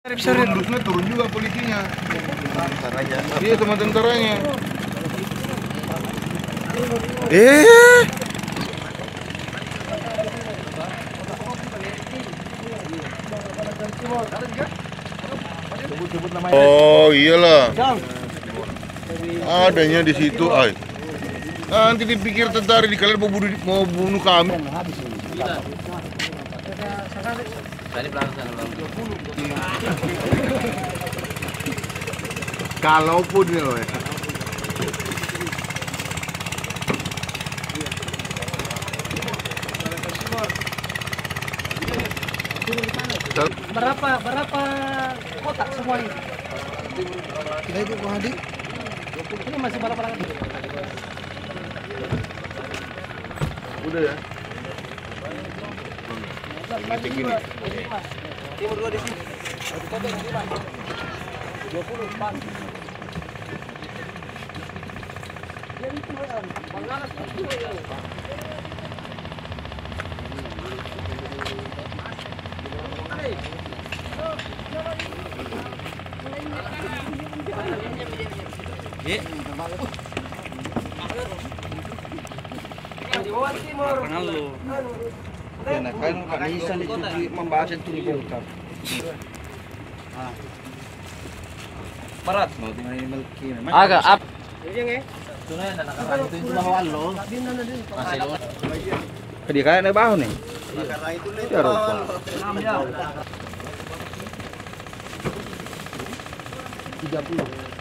Tendusnya turun juga polisinya. Tentaranya. Iya, sama tentaranya. Oh iyalah, adanya di situ, ay. Nanti dipikir tentara di kalian mau bunuh kami. Kalaupun ya loh ya. Berapa kotak semua ini? Kita itu Bang Hadi. Ini masih berapa lagi? Udah ya. Ini gini. Timur 2 di sini. 20 pas. Nah, kan nggak bisa membahas itu dibongkar. Berat. Mau tinggal ini Agak up. Dia kayak naik bahu nih. Ya rupa. 30.